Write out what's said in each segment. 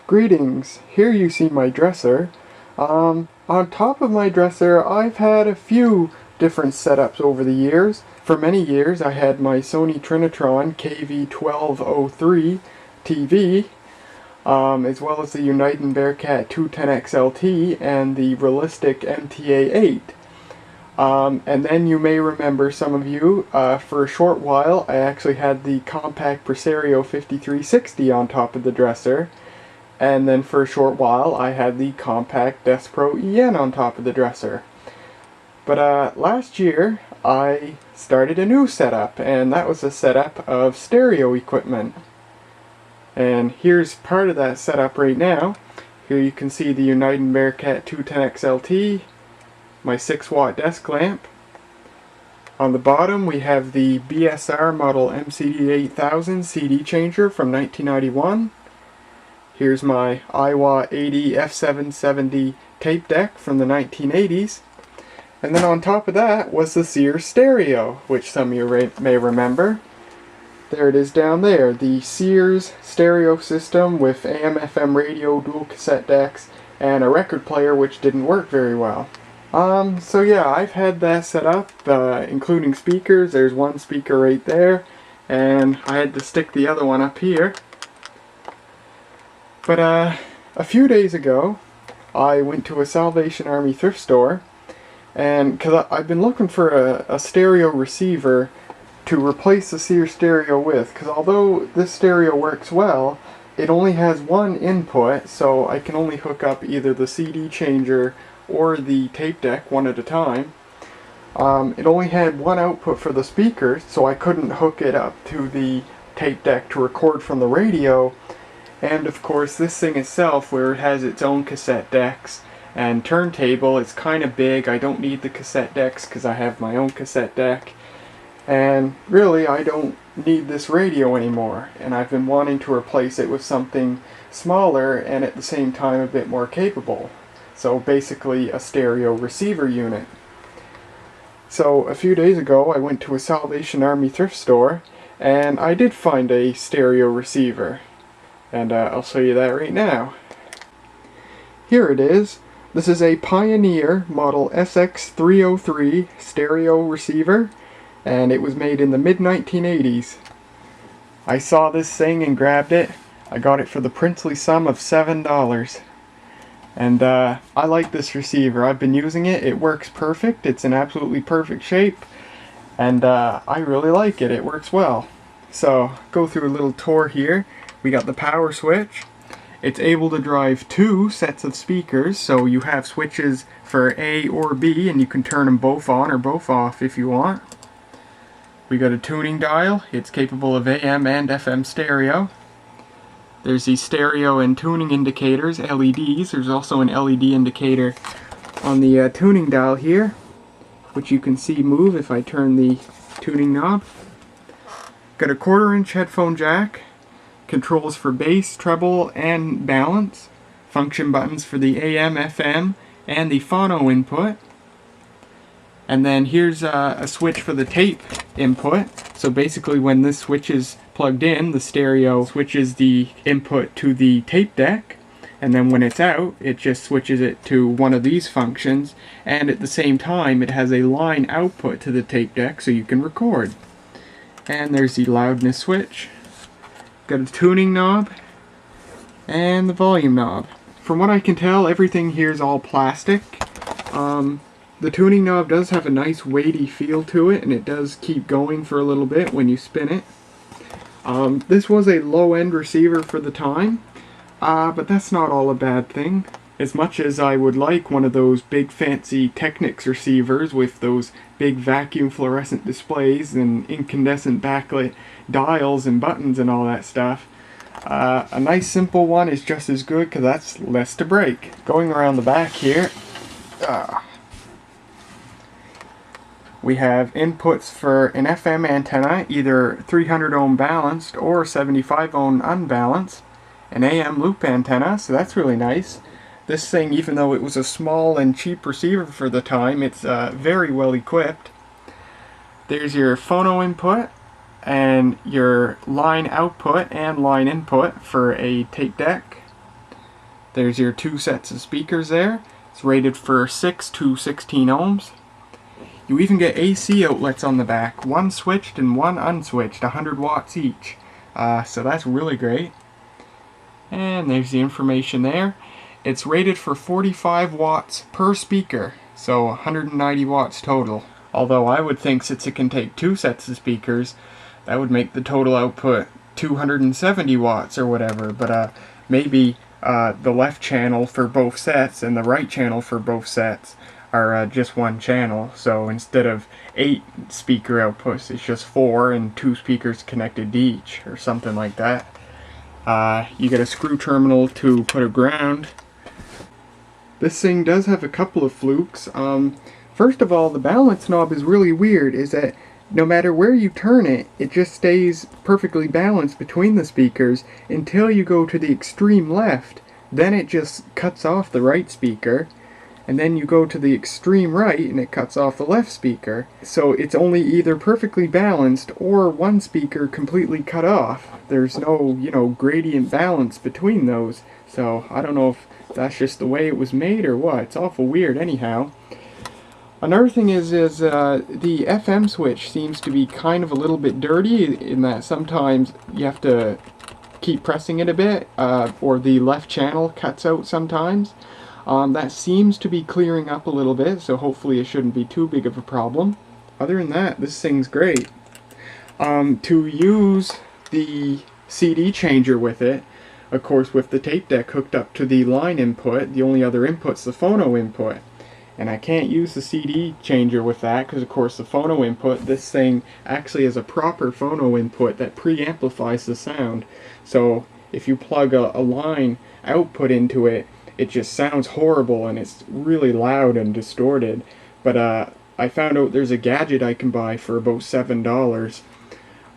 Greetings, here you see my dresser. On top of my dresser I've had a few different setups over the years. For many years I had my Sony Trinitron KV1203 TV, as well as the United Bearcat 210XLT and the Realistic MTA8. And then you may remember, some of you, for a short while I actually had the compact Presario 5360 on top of the dresser. And then for a short while I had the compact Despro EN on top of the dresser. But last year I started a new setup, and that was a setup of stereo equipment. And here's part of that setup right now. Here you can see the United Bearcat 210XLT, my 6-watt desk lamp. On the bottom we have the BSR model MCD8000 CD changer from 1991. Here's my Iowa 80 F770 tape deck from the 1980s. And then on top of that was the Sears stereo, which some of you may remember. There it is down there, the Sears stereo system with AM/FM radio, dual cassette decks, and a record player which didn't work very well. So yeah, I've had that set up, including speakers. There's one speaker right there, and I had to stick the other one up here. But a few days ago, I went to a Salvation Army thrift store, and because I've been looking for a stereo receiver to replace the Sears stereo with, because although this stereo works well, it only has one input, so I can only hook up either the CD changer or the tape deck one at a time. It only had one output for the speaker, so I couldn't hook it up to the tape deck to record from the radio. And of course this thing itself, where it has its own cassette decks and turntable, it's kind of big. I don't need the cassette decks because I have my own cassette deck. And really I don't need this radio anymore, and I've been wanting to replace it with something smaller and at the same time a bit more capable. So basically a stereo receiver unit. So a few days ago I went to a Salvation Army thrift store and I did find a stereo receiver. And I'll show you that right now. Here it is. This is a Pioneer model SX-303 stereo receiver, and it was made in the mid-1980s. I saw this thing and grabbed it. I got it for the princely sum of $7. And I like this receiver. I've been using it. It works perfect. It's in absolutely perfect shape. And I really like it. It works well. So, go through a little tour here. We got the power switch. It's able to drive 2 sets of speakers, so you have switches for A or B, and you can turn them both on or both off if you want. We got a tuning dial. It's capable of AM and FM stereo. There's the stereo and tuning indicators, LEDs. There's also an LED indicator on the tuning dial here, which you can see move if I turn the tuning knob. Got a 1/4-inch headphone jack. Controls for bass, treble, and balance. Function buttons for the AM, FM, and the phono input. And then here's a switch for the tape input. So basically when this switch is plugged in, the stereo switches the input to the tape deck. And then when it's out, it just switches it to one of these functions. And at the same time, it has a line output to the tape deck so you can record. And there's the loudness switch. Got a tuning knob and the volume knob. From what I can tell, everything here is all plastic. The tuning knob does have a nice weighty feel to it, and it does keep going for a little bit when you spin it. This was a low-end receiver for the time, but that's not all a bad thing. As much as I would like one of those big fancy Technics receivers with those big vacuum fluorescent displays and incandescent backlit dials and buttons and all that stuff, a nice simple one is just as good because that's less to break. Going around the back here, we have inputs for an FM antenna, either 300 ohm balanced or 75 ohm unbalanced, an AM loop antenna, so that's really nice. This thing, even though it was a small and cheap receiver for the time, it's very well equipped. There's your phono input and your line output and line input for a tape deck. There's your two sets of speakers there. It's rated for 6 to 16 ohms. You even get AC outlets on the back, one switched and one unswitched, 100 watts each. So that's really great. And there's the information there. It's rated for 45 watts per speaker, so 190 watts total. Although I would think since it can take two sets of speakers, that would make the total output 270 watts or whatever, but maybe the left channel for both sets and the right channel for both sets are just one channel, so instead of 8 speaker outputs, it's just 4 and 2 speakers connected to each, or something like that. You get a screw terminal to put a ground. This thing does have a couple of flukes. First of all, the balance knob is really weird, is that no matter where you turn it, it just stays perfectly balanced between the speakers until you go to the extreme left. Then it just cuts off the right speaker, and then you go to the extreme right and it cuts off the left speaker. So it's only either perfectly balanced or one speaker completely cut off. There's no, gradient balance between those. So I don't know if that's just the way it was made or what. It's awful weird anyhow. Another thing is the FM switch seems to be kind of a little bit dirty in that sometimes you have to keep pressing it a bit, or the left channel cuts out sometimes. That seems to be clearing up a little bit, so hopefully it shouldn't be too big of a problem. Other than that, this thing's great. To use the CD changer with it, of course with the tape deck hooked up to the line input, the only other input's the phono input. And I can't use the CD changer with that because of course the phono input, this thing actually has a proper phono input that preamplifies the sound. So if you plug a line output into it, it just sounds horrible and it's really loud and distorted. But I found out there's a gadget I can buy for about $7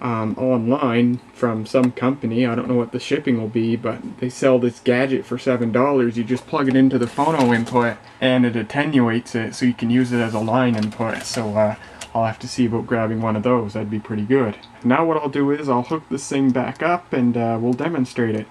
online from some company. I don't know what the shipping will be, but they sell this gadget for $7. You just plug it into the phono input and it attenuates it so you can use it as a line input. So I'll have to see about grabbing one of those. That'd be pretty good. Now what I'll do is I'll hook this thing back up and we'll demonstrate it.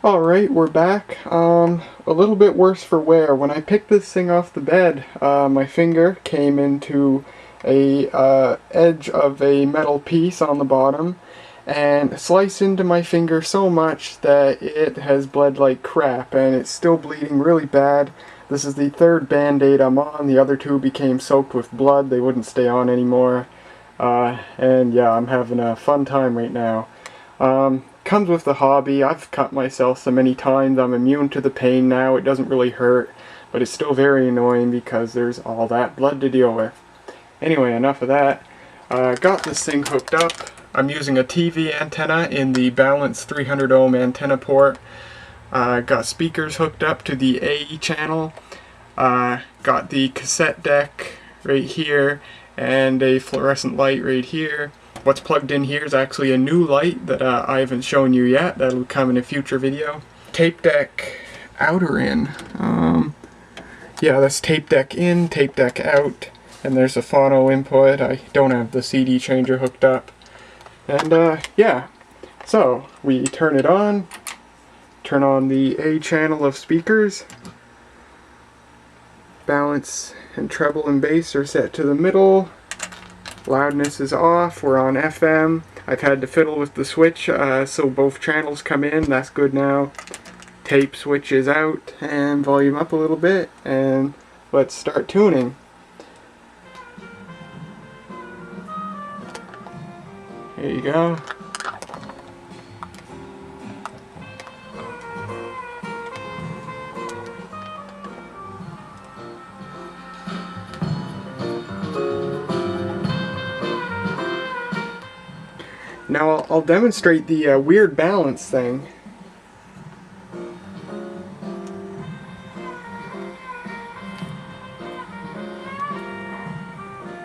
Alright, we're back. A little bit worse for wear. When I picked this thing off the bed, my finger came into a edge of a metal piece on the bottom and sliced into my finger so much that it has bled like crap, and it's still bleeding really bad. This is the third band-aid I'm on. The other two became soaked with blood. They wouldn't stay on anymore. And yeah, I'm having a fun time right now. Comes with the hobby. I've cut myself so many times. I'm immune to the pain now. It doesn't really hurt, but it's still very annoying because there's all that blood to deal with. Anyway, enough of that. Got this thing hooked up. I'm using a TV antenna in the balanced 300 ohm antenna port. Got speakers hooked up to the A channel. Got the cassette deck right here and a fluorescent light right here. What's plugged in here is actually a new light that I haven't shown you yet. That'll come in a future video. Tape deck outer in. Yeah, that's tape deck in, tape deck out, and there's a phono input. I don't have the CD changer hooked up. And yeah, so we turn it on, turn on the A channel of speakers. Balance and treble and bass are set to the middle. Loudness is off. We're on FM. I've had to fiddle with the switch so both channels come in. That's good now. Tape switch is out and volume up a little bit, and let's start tuning. There you go. Now I'll demonstrate the weird balance thing.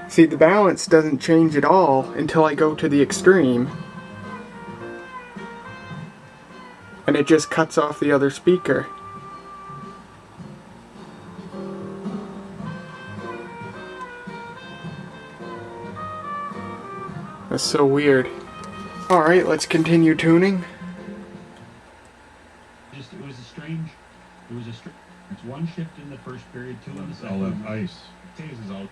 See, the balance doesn't change at all until I go to the extreme. And it just cuts off the other speaker. That's so weird. Alright, let's continue tuning. It's one shift in the first period, two in the second. All that ice. Is all.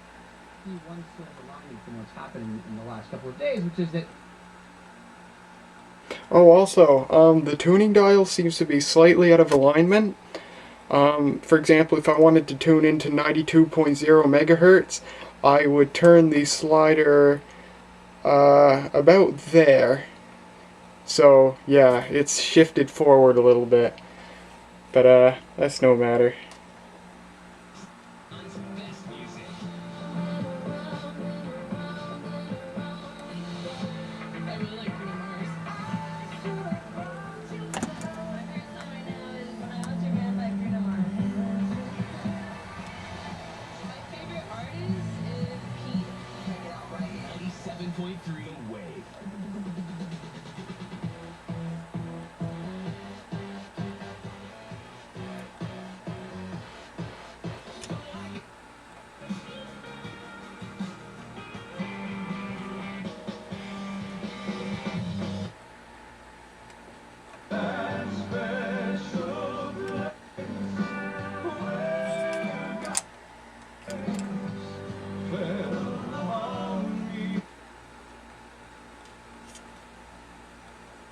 One silver lining from what's happening in the last couple of days, which is that. Oh, also, the tuning dial seems to be slightly out of alignment. For example, if I wanted to tune into 92.0 megahertz, I would turn the slider about there. So, yeah, it's shifted forward a little bit. But, that's no matter.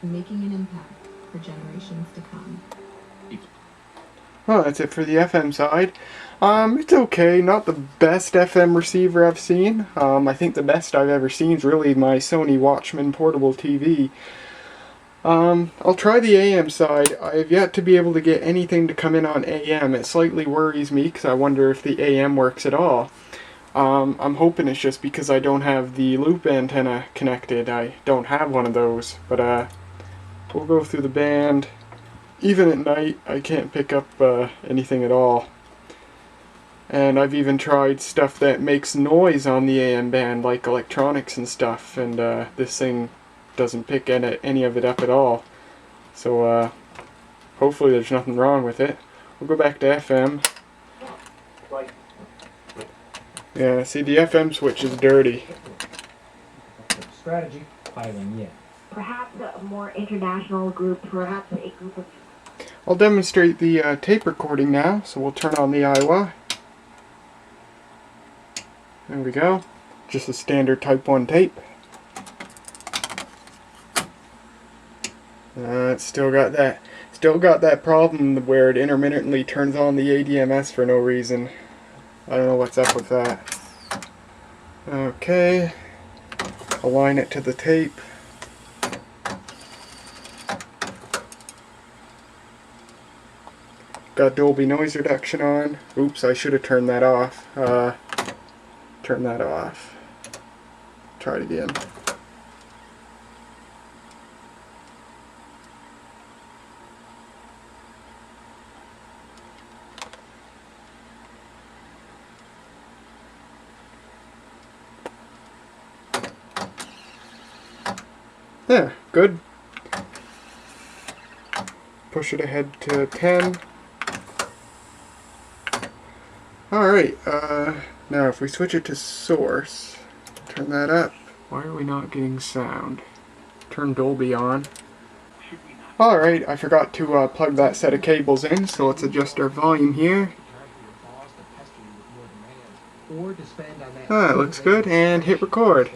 Making an impact for generations to come. Well, that's it for the FM side. It's okay, not the best FM receiver I've seen. I think the best I've ever seen is really my Sony Watchman portable TV. I'll try the AM side. I have yet to be able to get anything to come in on AM. It slightly worries me because I wonder if the AM works at all. I'm hoping it's just because I don't have the loop antenna connected. I don't have one of those, but we'll go through the band. Even at night, I can't pick up anything at all. And I've even tried stuff that makes noise on the AM band, like electronics and stuff, and this thing doesn't pick any of it up at all. So hopefully there's nothing wrong with it. We'll go back to FM. Yeah, see, the FM switch is dirty. Strategy, piling, yeah. Perhaps a more international group, perhaps a group of... I'll demonstrate the tape recording now, so we'll turn on the Iowa. There we go. Just a standard Type 1 tape. It's still got that problem where it intermittently turns on the ADMS for no reason. I don't know what's up with that. Okay. Align it to the tape. Got Dolby noise reduction on. Oops, I should have turned that off. Turn that off. Try it again. There, good. Push it ahead to 10. Alright, now if we switch it to source, turn that up. Why are we not getting sound? Turn Dolby on. Alright, I forgot to plug that set of cables in, so let's adjust our volume here. It looks good, and hit record.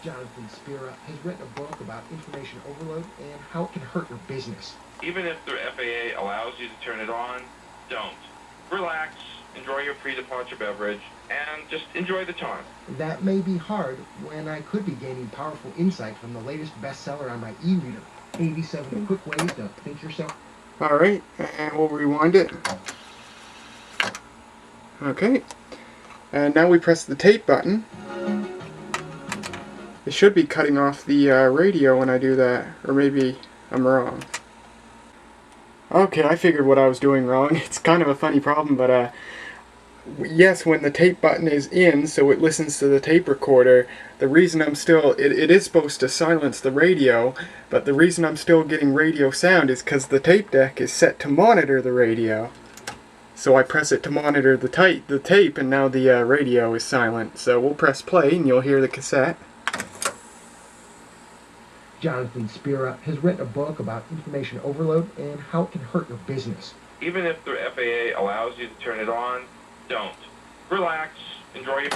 Jonathan Spira has written a book about information overload and how it can hurt your business. Even if the FAA allows you to turn it on, don't. Relax, enjoy your pre-departure beverage, and just enjoy the time. That may be hard when I could be gaining powerful insight from the latest bestseller on my e-reader, 87 Quick Ways to Think Yourself. Alright, and we'll rewind it. Okay, and now we press the tape button. It should be cutting off the radio when I do that, or maybe I'm wrong. Okay, I figured what I was doing wrong. It's kind of a funny problem, but yes, when the tape button is in, so it listens to the tape recorder, the reason I'm still, it is supposed to silence the radio, but the reason I'm still getting radio sound is because the tape deck is set to monitor the radio. So I press it to monitor the tape, and now the radio is silent. So we'll press play and you'll hear the cassette. Jonathan Spira has written a book about information overload and how it can hurt your business. Even if the FAA allows you to turn it on, don't. Relax, enjoy your...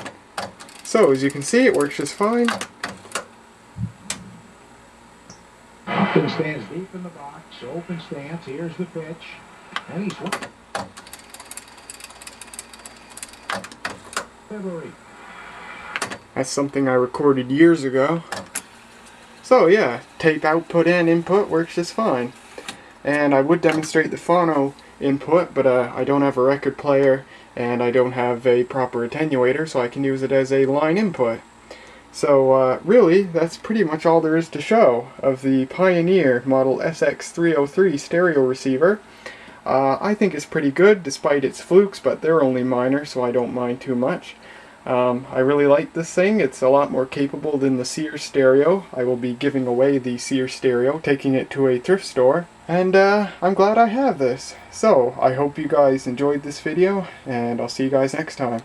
So as you can see, it works just fine. Upton stands deep in the box, open stance, here's the pitch, and he's one. February. That's something I recorded years ago. So yeah, tape output and input works just fine. And I would demonstrate the phono input, but I don't have a record player and I don't have a proper attenuator, so I can use it as a line input. So really, that's pretty much all there is to show of the Pioneer model SX-303 stereo receiver. I think it's pretty good despite its flukes, but they're only minor, so I don't mind too much. I really like this thing. It's a lot more capable than the Sears stereo. I will be giving away the Sears stereo, taking it to a thrift store, and I'm glad I have this. So, I hope you guys enjoyed this video, and I'll see you guys next time.